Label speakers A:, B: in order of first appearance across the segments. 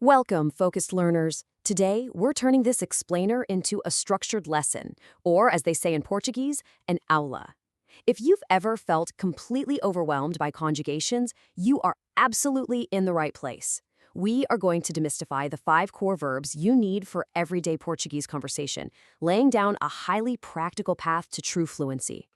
A: Welcome, focused learners. Today, we're turning this explainer into a structured lesson, or as they say in Portuguese, an aula. If you've ever felt completely overwhelmed by conjugations, you are absolutely in the right place. We are going to demystify the 5 core verbs you need for everyday Portuguese conversation, laying down a highly practical path to true fluency.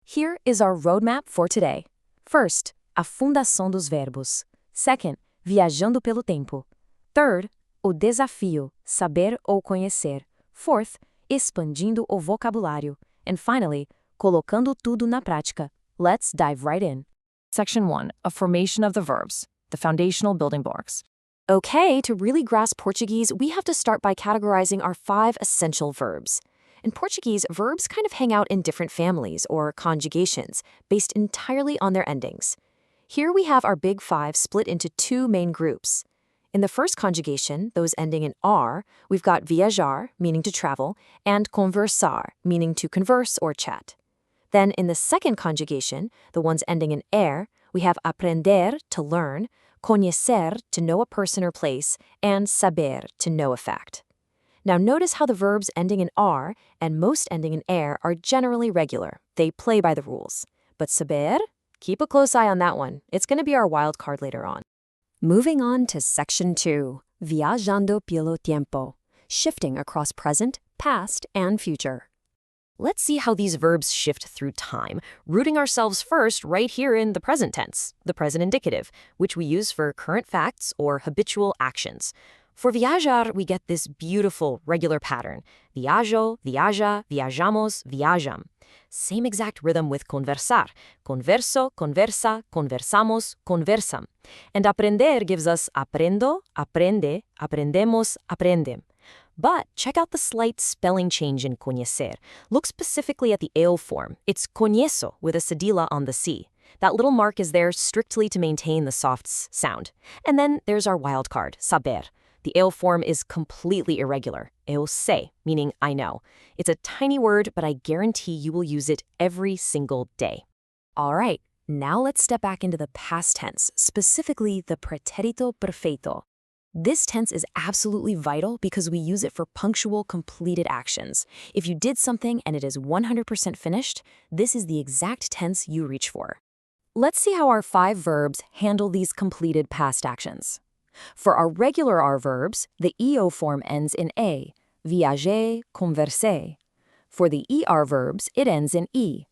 A: Here is our roadmap for today. First, a fundação dos verbos. Second, viajando pelo tempo. Third, o desafio, saber ou conhecer. Fourth, expandindo o vocabulário. And finally, colocando tudo na prática. Let's dive right in.
B: Section 1, a formation of the verbs, the foundational building blocks.
A: Okay, to really grasp Portuguese, we have to start by categorizing our 5 essential verbs. In Portuguese, verbs kind of hang out in different families or conjugations, based entirely on their endings. Here we have our big 5 split into 2 main groups. In the first conjugation, those ending in R, we've got viajar, meaning to travel, and conversar, meaning to converse or chat. Then in the second conjugation, the ones ending in er, we have aprender, to learn, conhecer, to know a person or place, and saber, to know a fact. Now notice how the verbs ending in R and most ending in er are generally regular. They play by the rules. But saber? Keep a close eye on that one. It's going to be our wild card later on. Moving on to Section 2, viajando pelo tiempo, shifting across present, past, and future. Let's see how these verbs shift through time, rooting ourselves first right here in the present tense, the present indicative, which we use for current facts or habitual actions. For viajar, we get this beautiful, regular pattern. Viajo, viaja, viajamos, viajam. Same exact rhythm with conversar. Converso, conversa, conversamos, conversam. And aprender gives us aprendo, aprende, aprendemos, aprendem. But check out the slight spelling change in conhecer. Look specifically at the ale form. It's conheço with a cedilla on the C. That little mark is there strictly to maintain the soft s sound. And then there's our wild card, saber. The ale form is completely irregular. Eu sei, meaning I know. It's a tiny word, but I guarantee you will use it every single day. All right, now let's step back into the past tense, specifically the pretérito perfeito. This tense is absolutely vital because we use it for punctual, completed actions. If you did something and it is 100% finished, this is the exact tense you reach for. Let's see how our 5 verbs handle these completed past actions. For our regular R verbs, the EO form ends in A, viager, conversei. For the ER verbs, it ends in E,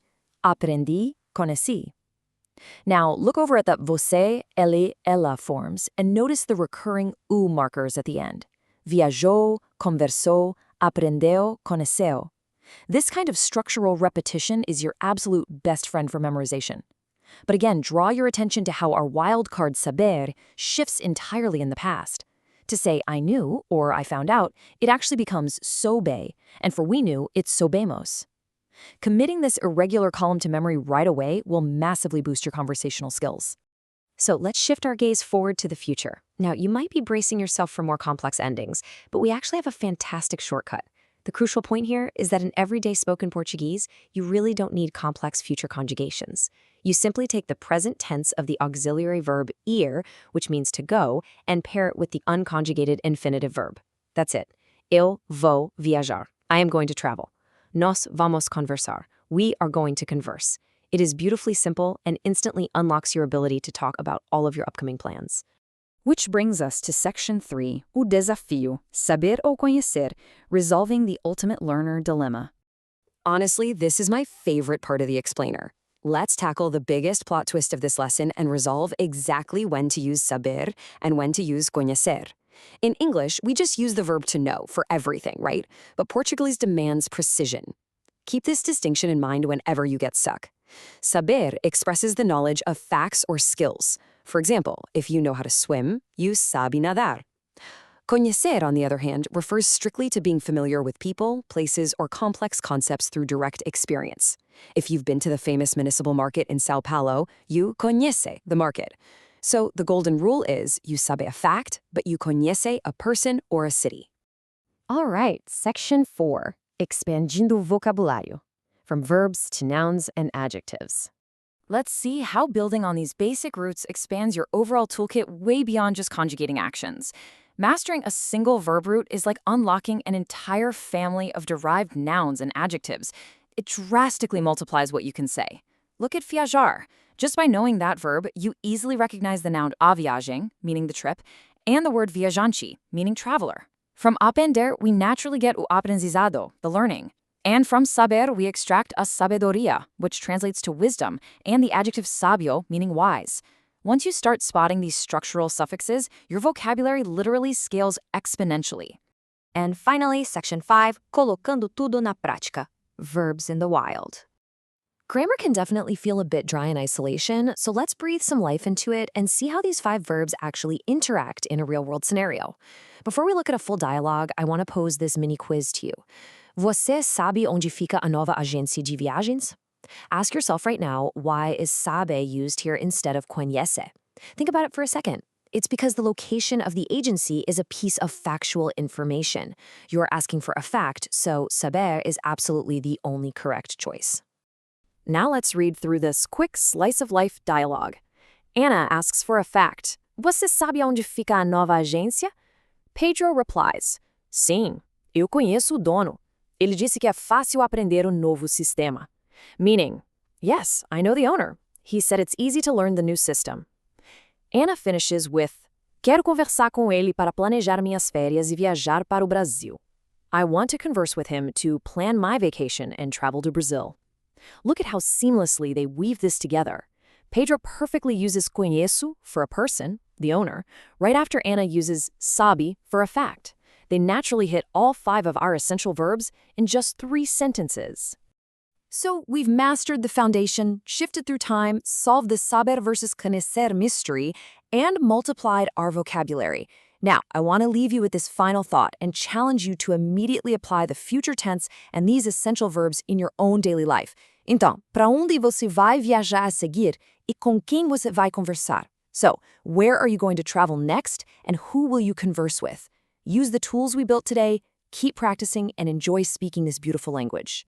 A: aprendi, conheci. Now, look over at the você, ele, ela forms and notice the recurring U markers at the end. Viajou, conversou, aprendeu, conheceu. This kind of structural repetition is your absolute best friend for memorization. But again, draw your attention to how our wildcard saber shifts entirely in the past. To say I knew or I found out, it actually becomes soube, and for we knew, it's soubemos. Committing this irregular column to memory right away will massively boost your conversational skills. So let's shift our gaze forward to the future. Now, you might be bracing yourself for more complex endings, but we actually have a fantastic shortcut. The crucial point here is that in everyday spoken Portuguese, you really don't need complex future conjugations. You simply take the present tense of the auxiliary verb ir, which means to go, and pair it with the unconjugated infinitive verb. That's it. Eu vou viajar. I am going to travel. Nós vamos conversar. We are going to converse. It is beautifully simple and instantly unlocks your ability to talk about all of your upcoming plans.
B: Which brings us to Section 3, o desafio, saber ou conhecer, resolving the ultimate learner dilemma.
A: Honestly, this is my favorite part of the explainer. Let's tackle the biggest plot twist of this lesson and resolve exactly when to use saber and when to use conhecer. In English, we just use the verb to know for everything, right? But Portuguese demands precision. Keep this distinction in mind whenever you get stuck. Saber expresses the knowledge of facts or skills. For example, if you know how to swim, you sabe nadar. Conhecer, on the other hand, refers strictly to being familiar with people, places, or complex concepts through direct experience. If you've been to the famous municipal market in São Paulo, you conhece the market. So the golden rule is you sabe a fact, but you conhece a person or a city. All right, Section 4, expandindo o vocabulário, from verbs to nouns and adjectives. Let's see how building on these basic roots expands your overall toolkit way beyond just conjugating actions.
B: Mastering a single verb root is like unlocking an entire family of derived nouns and adjectives. It drastically multiplies what you can say. Look at viajar. Just by knowing that verb, you easily recognize the noun a viagem, meaning the trip, and the word viajante, meaning traveler. From aprender, we naturally get o aprendizado, the learning. And from saber, we extract a sabedoria, which translates to wisdom, and the adjective sabio, meaning wise. Once you start spotting these structural suffixes, your vocabulary literally scales exponentially.
A: And finally, Section 5, colocando tudo na prática, verbs in the wild. Grammar can definitely feel a bit dry in isolation, so let's breathe some life into it and see how these 5 verbs actually interact in a real-world scenario. Before we look at a full dialogue, I want to pose this mini quiz to you. Você sabe onde fica a nova agência de viagens? Ask yourself right now, why is sabe used here instead of conhecer? Think about it for a second. It's because the location of the agency is a piece of factual information. You're asking for a fact, so saber is absolutely the only correct choice.
B: Now let's read through this quick slice-of-life dialogue. Anna asks for a fact. Você sabe onde fica a nova agência? Pedro replies, Sim, eu conheço o dono. Ele disse que é fácil aprender o novo sistema. Meaning, yes, I know the owner. He said it's easy to learn the new system. Anna finishes with, Quero conversar com ele para planejar minhas férias e viajar para o Brasil. I want to converse with him to plan my vacation and travel to Brazil. Look at how seamlessly they weave this together. Pedro perfectly uses conheço for a person, the owner, right after Anna uses sabe for a fact. They naturally hit all 5 of our essential verbs in just 3 sentences. So we've mastered the foundation, shifted through time, solved the saber versus conhecer mystery, and multiplied our vocabulary. Now, I want to leave you with this final thought and challenge you to immediately apply the future tense and these essential verbs in your own daily life. Então, para onde você vai viajar a seguir e com quem você vai conversar? So, where are you going to travel next and who will you converse with? Use the tools we built today, keep practicing, and enjoy speaking this beautiful language.